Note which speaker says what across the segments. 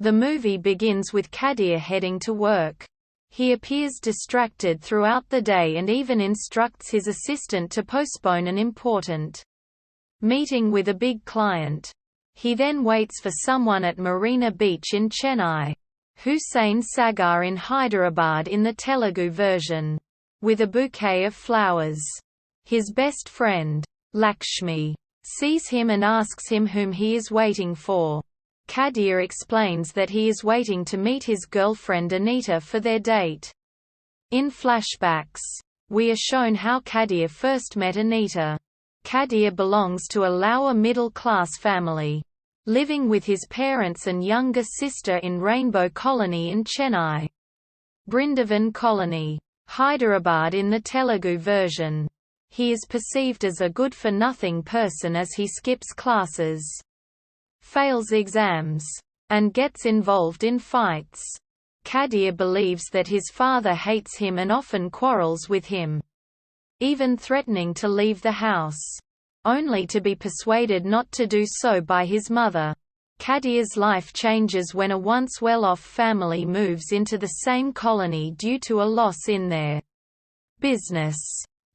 Speaker 1: The movie begins with Kadir heading to work. He appears distracted throughout the day and even instructs his assistant to postpone an important meeting with a big client. He then waits for someone at Marina Beach in Chennai, Hussain Sagar in Hyderabad in the Telugu version, with a bouquet of flowers. His best friend, Lakshmi, sees him and asks him whom he is waiting for. Kadir explains that he is waiting to meet his girlfriend Anita for their date. In flashbacks, we are shown how Kadir first met Anita. Kadir belongs to a lower middle-class family, living with his parents and younger sister in Rainbow Colony in Chennai, Brindavan Colony, Hyderabad in the Telugu version. He is perceived as a good-for-nothing person as he skips classes, fails exams, and gets involved in fights. Kadir believes that his father hates him and often quarrels with him, even threatening to leave the house, only to be persuaded not to do so by his mother. Kadir's life changes when a once well-off family moves into the same colony due to a loss in their business.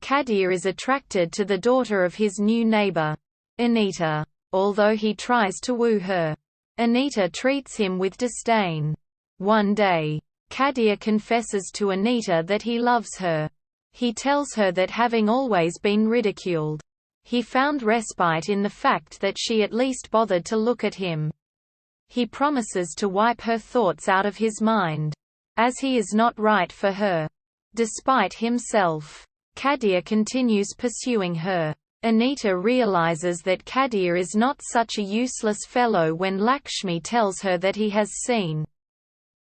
Speaker 1: Kadir is attracted to the daughter of his new neighbor, Anita. Although he tries to woo her, Anita treats him with disdain. One day, Kadir confesses to Anita that he loves her. He tells her that having always been ridiculed, he found respite in the fact that she at least bothered to look at him. He promises to wipe her thoughts out of his mind, as he is not right for her. Despite himself, Kadir continues pursuing her. Anita realizes that Kadir is not such a useless fellow when Lakshmi tells her that he has seen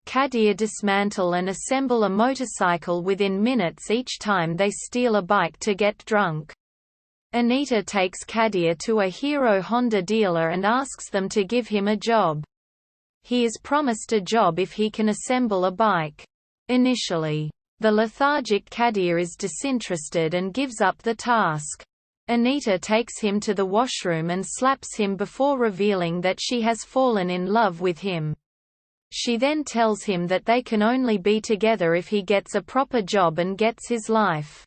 Speaker 1: Kadir dismantle and assemble a motorcycle within minutes each time they steal a bike to get drunk. Anita takes Kadir to a Hero Honda dealer and asks them to give him a job. He is promised a job if he can assemble a bike. Initially, the lethargic Kadir is disinterested and gives up the task. Anita takes him to the washroom and slaps him before revealing that she has fallen in love with him. She then tells him that they can only be together if he gets a proper job and gets his life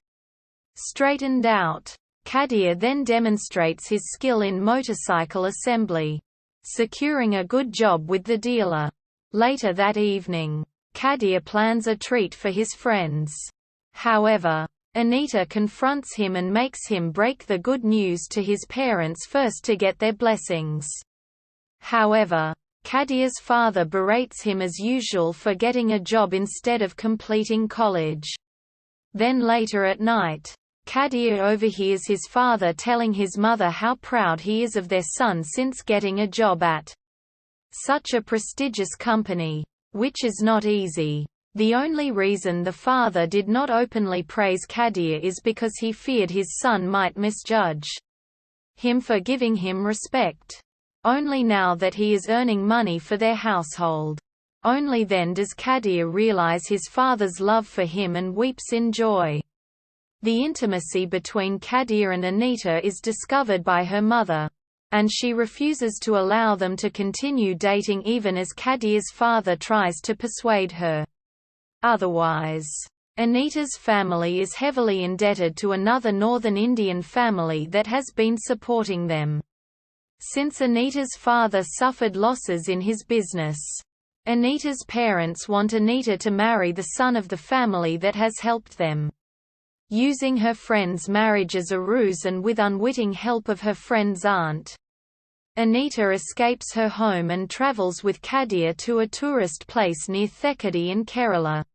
Speaker 1: straightened out. Kadir then demonstrates his skill in motorcycle assembly, securing a good job with the dealer. Later that evening, Kadir plans a treat for his friends. However, Anita confronts him and makes him break the good news to his parents first to get their blessings. However, Kadir's father berates him as usual for getting a job instead of completing college. Then later at night, Kadir overhears his father telling his mother how proud he is of their son since getting a job at such a prestigious company, which is not easy. The only reason the father did not openly praise Kadir is because he feared his son might misjudge him for giving him respect. Only now that he is earning money for their household, only then does Kadir realize his father's love for him and weeps in joy. The intimacy between Kadir and Anita is discovered by her mother, and she refuses to allow them to continue dating even as Kadir's father tries to persuade her otherwise. Anita's family is heavily indebted to another northern Indian family that has been supporting them since Anita's father suffered losses in his business. Anita's parents want Anita to marry the son of the family that has helped them, using her friend's marriage as a ruse and with unwitting help of her friend's aunt. Anita escapes her home and travels with Kadir to a tourist place near Thekadi in Kerala,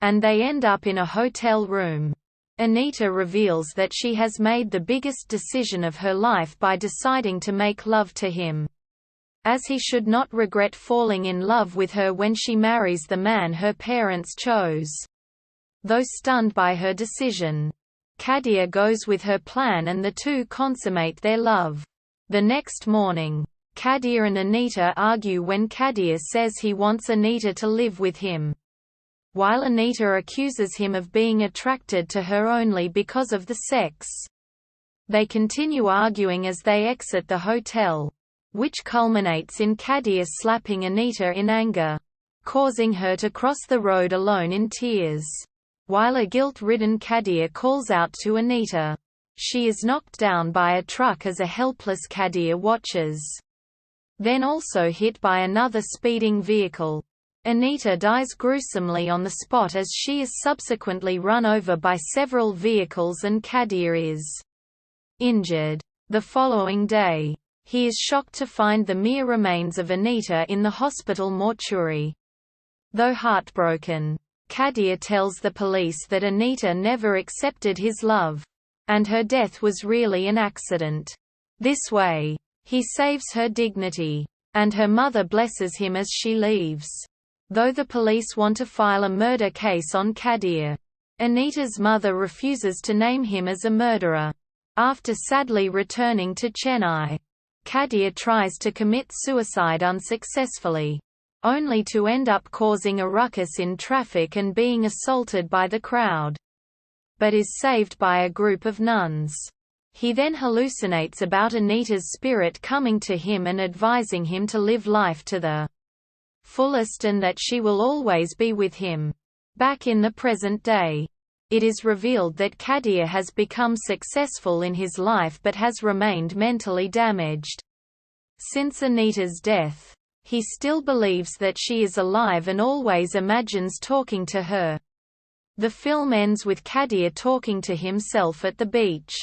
Speaker 1: and they end up in a hotel room. Anita reveals that she has made the biggest decision of her life by deciding to make love to him, as he should not regret falling in love with her when she marries the man her parents chose. Though stunned by her decision, Kadir goes with her plan and the two consummate their love. The next morning, Kadir and Anita argue when Kadir says he wants Anita to live with him, while Anita accuses him of being attracted to her only because of the sex. They continue arguing as they exit the hotel. which culminates in Kadia slapping Anita in anger, causing her to cross the road alone in tears. While a guilt-ridden Kadia calls out to Anita, she is knocked down by a truck as a helpless Kadia watches. Then also hit by another speeding vehicle. Anita dies gruesomely on the spot as she is subsequently run over by several vehicles and Kadia is injured. The following day, he is shocked to find the mere remains of Anita in the hospital mortuary. Though heartbroken, Kadia tells the police that Anita never accepted his love, and her death was really an accident. This way, he saves her dignity, and her mother blesses him as she leaves. Though the police want to file a murder case on Kadia, Anita's mother refuses to name him as a murderer. After sadly returning to Chennai, Kadia tries to commit suicide unsuccessfully, only to end up causing a ruckus in traffic and being assaulted by the crowd, but is saved by a group of nuns. He then hallucinates about Anita's spirit coming to him and advising him to live life to the fullest and that she will always be with him. Back in the present day, it is revealed that Kadia has become successful in his life but has remained mentally damaged. Since Anita's death, he still believes that she is alive and always imagines talking to her. The film ends with Kadia talking to himself at the beach,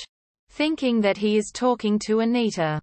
Speaker 1: thinking that he is talking to Anita.